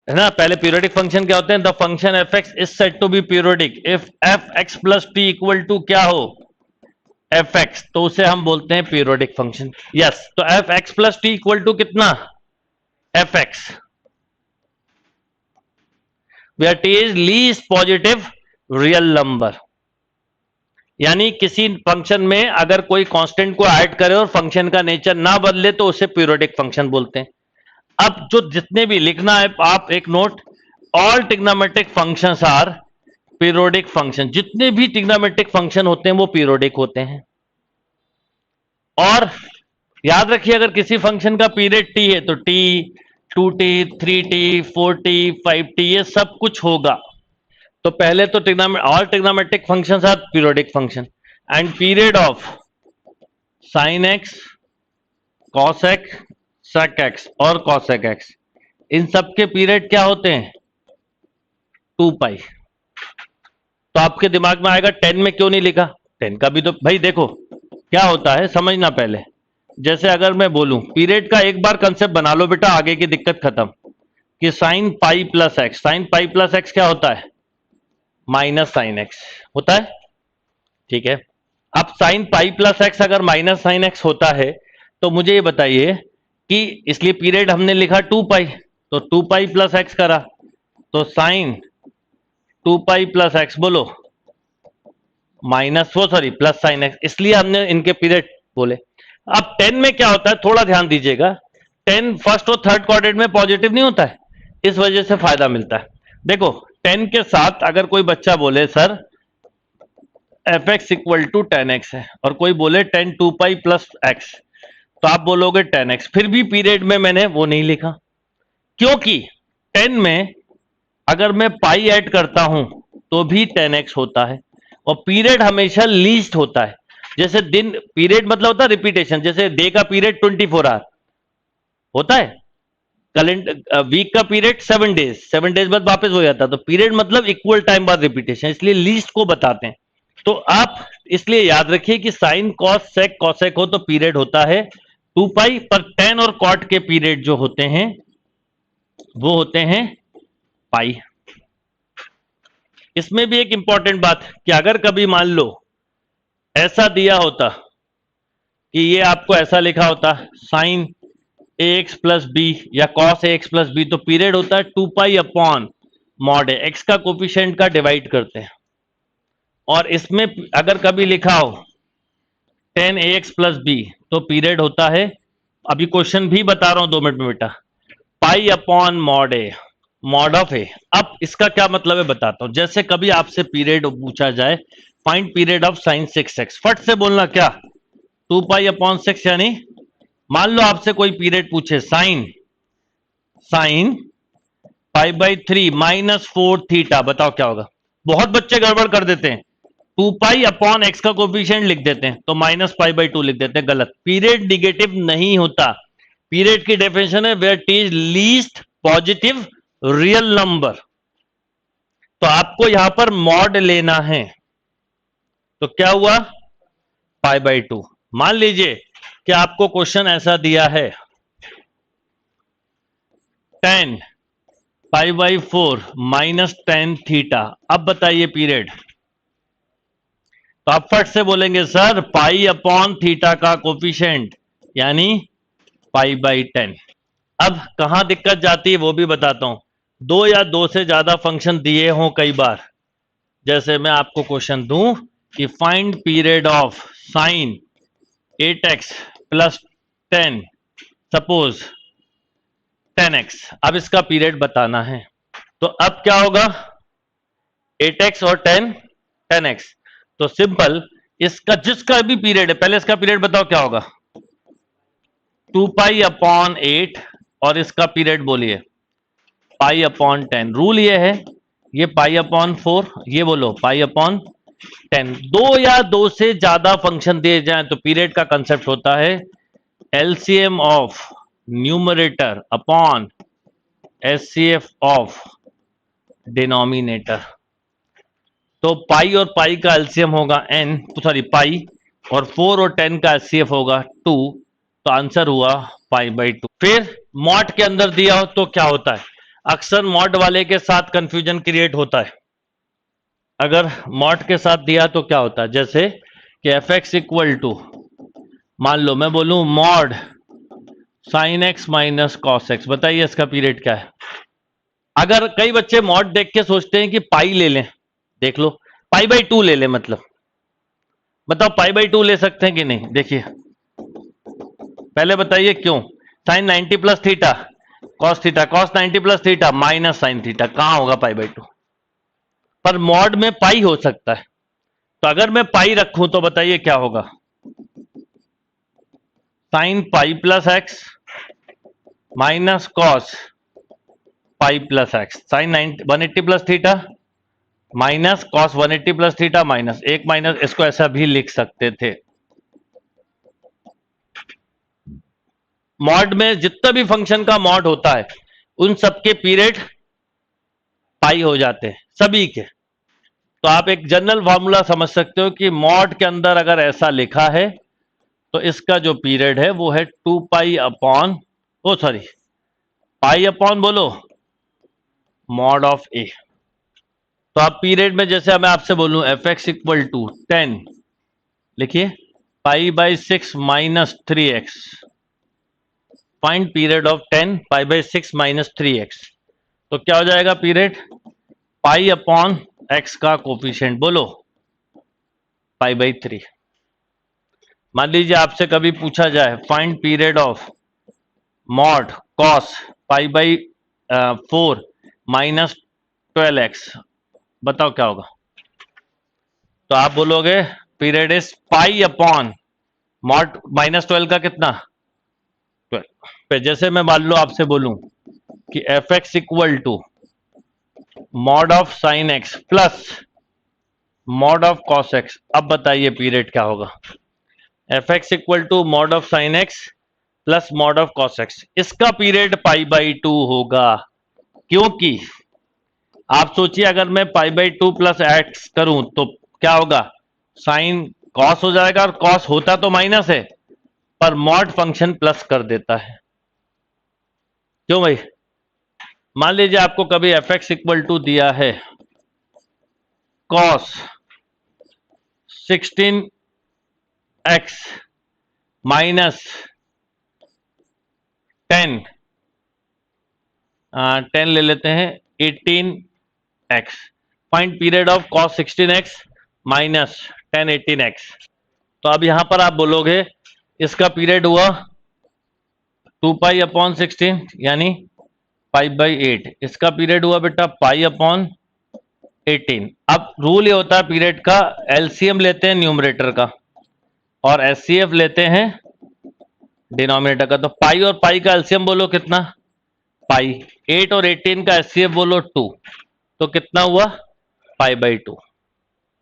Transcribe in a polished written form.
है ना। पहले पीरियोडिक फंक्शन क्या होते हैं, the function f x is said to be periodic if f x plus t equal to क्या हो, एफ एक्स, तो उसे हम बोलते हैं पीरियोडिक फंक्शन। यस, तो f x plus t equal to कितना, f x, where T is least positive real number. यानी किसी फंक्शन में अगर कोई कांस्टेंट को ऐड करे और फंक्शन का नेचर ना बदले तो उसे पीरियोडिक फंक्शन बोलते हैं। अब जो जितने भी लिखना है आप एक note, all trigonometric functions are periodic function. जितने भी ट्रिग्नोमेट्रिक फंक्शन होते हैं वो पीरियोडिक होते हैं। और याद रखिए अगर किसी फंक्शन का पीरियड टी है तो T, 2t, 3t, 4t, 5t ये सब कुछ होगा। तो पहले तो all trigonometric functions are periodic function and period of sine X, cos X, sec X और कॉसेक एक्स, इन सब के पीरियड क्या होते हैं, 2 पाई। तो आपके दिमाग में आएगा 10 में क्यों नहीं लिखा, 10 का भी तो भाई देखो क्या होता है समझना पहले। जैसे अगर मैं बोलूं पीरियड का एक बार कंसेप्ट बना लो बेटा, आगे की दिक्कत खत्म, कि sign pi plus X, sign pi plus x क्या होता है, माइनस साइन एक्स होता है, ठीक है। अब साइन पाई प्लस एक्स अगर माइनस साइन एक्स होता है तो मुझे ये बताइए कि इसलिए पीरियड हमने लिखा 2 पाई, तो 2 पाई प्लस एक्स करा तो साइन 2 पाई प्लस एक्स बोलो माइनस वो सॉरी प्लस साइन एक्स, इसलिए हमने इनके पीरियड बोले। अब 10 में क्या होता है थोड़ा ध्यान दीजिएगा, 10 फर्स्ट और थर्ड क्वाड्रेंट में पॉजिटिव नहीं होता है, इस वजह से फायदा मिलता है। देखो 10 के साथ अगर कोई बच्चा बोले sir F X equal to 10x है और कोई बोले 10 2 पाई प्लस एक्स, तो आप बोलोगे 10x, फिर भी पीरियड में मैंने वो नहीं लिखा क्योंकि 10 में अगर मैं पाई ऐड करता हूं तो भी 10x होता है और पीरियड हमेशा लीस्ट होता है। जैसे दिन, पीरियड मतलब होता है रिपीटेशन, जैसे डे का पीरियड 24 आवर होता है, कैलेंडर वीक का पीरियड 7 डेज, 7 डेज बाद वापस हो जाता है, तो पीरियड मतलब इक्वल टाइम बाद रिपीटेशन, इसलिए लीस्ट को बताते हैं। तो आप इसलिए याद रखिए कि साइन कॉस सेक कॉसेक हो तो पीरियड होता है 2 पाई, पर टेन और कॉट के पीरियड जो होते हैं वो होते हैं पाई। इसमें भी एक इंपॉर्टेंट बात कि अगर कभी मान लो ऐसा दिया होता कि ये आपको ऐसा लिखा होता साइन ए एक्स प्लस बी या cos A x plus B, तो पीरियड होता है 2 पाई अपॉन मॉड ए, एक्स का कोफिशिएंट का डिवाइड करते हैं। और इसमें अगर कभी लिखा हो 10 ए एक्स प्लस बी तो पीरियड होता है, अभी क्वेश्चन भी बता रहा हूं 2 मिनट में बेटा, pi upon mod a, mod of a. अब इसका क्या मतलब है बताता हूं। जैसे कभी आपसे पीरियड पूछा जाए, find period of sign 6x, फट से बोलना क्या, 2 पाई अपॉन 6, यानी मान लो आपसे कोई पीरियड पूछे sine pi by 3 minus 4 theta, बताओ क्या होगा। बहुत बच्चे गड़बड़ कर देते हैं, 2 पाई अपॉन एक्स का कोफिशिएंट लिख देते हैं तो माइनस पाई बाई 2 लिख देते हैं, गलत। पीरियड निगेटिव नहीं होता, पीरियड की डेफिनेशन है where T is least positive real number. तो आपको यहां पर मॉड लेना है, तो क्या हुआ पाई बाई 2। मान लीजिए कि आपको क्वेश्चन ऐसा दिया है 10 पाई बाई 4 माइनस 10 थीटा, अब बताइए पीरियड, तो आप फट से बोलेंगे सर पाई अपॉन थीटा का कोफिशिएंट यानी पाई बाई 10। अब कहां दिक्कत जाती है वो भी बताता हूं, 2 या 2 से ज्यादा फंक्शन दिए हों कई बार, जैसे मैं आपको क्वेश्चन दूं कि find period of sign 8x plus 10 suppose 10x, अब इसका पीरियड बताना है, तो अब क्या होगा 8x और 10x, तो सिंपल इसका जिसका भी पीरियड है, पहले इसका पीरियड बताओ क्या होगा, 2 पाई अपॉन 8 और इसका पीरियड बोलिए पाई अपॉन 10। रूल ये है, ये पाई अपॉन 4, ये बोलो पाई अपॉन 10। 2 या 2 से ज्यादा फंक्शन दिए जाएं तो पीरियड का कंसेप्ट होता है LCM of numerator upon HCF of denominator. तो पाई और पाई का एलसीएम होगा n, सॉरी पाई, और 4 और 10 का एचसीएफ होगा 2, तो आंसर हुआ पाई बाई 2। फिर मॉड के अंदर दिया हो तो क्या होता है, अक्सर मॉड वाले के साथ कंफ्यूजन क्रिएट होता है। अगर मॉड के साथ दिया तो क्या होता है, जैसे कि एफ एक्स इक्वल टू, मान लो मैं बोलूं mod sine x minus cos x, बताइए इसका पीरियड क्या है। अगर कई बच्चे मॉड देख के सोचते हैं कि पाई ले लें, देख लो पाई बाई 2 ले लें, मतलब बताओ पाई बाई 2 ले सकते हैं कि नहीं। देखिए पहले बताइए क्यों, sine 90 plus theta cos 90 plus theta minus sine theta, कहां होगा पाई बाई 2, पर मॉड में पाई हो सकता है। तो अगर मैं पाई रखूं तो बताइए क्या होगा, sine pi plus X minus cos pi plus X, sine 180 plus theta minus cos 180 plus theta minus एक माइनस, इसको ऐसा भी लिख सकते थे। मॉड में जितना भी फंक्शन का मॉड होता है उन सबके पीरियड पाई हो जाते हैं, सभी के। तो आप एक जनरल फॉर्मूला समझ सकते हो कि मॉड के अंदर अगर ऐसा लिखा है तो इसका जो पीरियड है वो है 2 पाई अपॉन, ओ सॉरी पाई अपॉन बोलो मॉड ऑफ ए। तो आप पीरियड में जैसे मैं आपसे बोलूं एफ एक्स इक्वल टू 10, लिखिए pi by 6 minus 3x, find period of 10 pi by 6 minus 3x, तो क्या हो जाएगा पीरियड, पाई अपॉन एक्स का कोफिशिएंट बोलो पाई बाई 3। मान लीजिए आपसे कभी पूछा जाए find period of mod cos pi by 4 minus 12x, बताओ क्या होगा। तो आप बोलोगे period is pi upon mod minus 12 का कितना 12। पे जैसे मैं मान लो आपसे बोलूं कि F X equal to mod of sine X plus mod of cos X, अब बताइए पीरियड क्या होगा। F X equal to mod of sine X plus mod of cos X, इसका पीरियड पाई बाई 2 होगा, क्योंकि आप सोचिए अगर मैं पाई बाई 2 प्लस एक्स करूं तो क्या होगा, साइन कॉस हो जाएगा, और कॉस होता तो माइनस है पर मॉड फंक्शन प्लस कर देता है। क्यों भाई, मान लीजिए आपको कभी एफ एक्स इक्वल टू दिया है कॉस 16x माइनस 10 ले लेते हैं 18x, find period of cos 16x minus 10 18x। तो अब यहां पर आप बोलोगे इसका पीरियड हुआ 2 पाई अपॉन 16 यानी पाई बाई 8, इसका पीरियड हुआ बेटा पाई अपॉन 18। अब रूल ये होता है पीरियड का, एलसीएम लेते हैं न्यूमरेटर का और एचसीएफ लेते हैं डिनोमिनेटर का। तो पाई और पाई का एलसीएम बोलो कितना, पाई, 8 और 18 का एचसीएफ बोलो 2, तो कितना हुआ पाई बाई 2।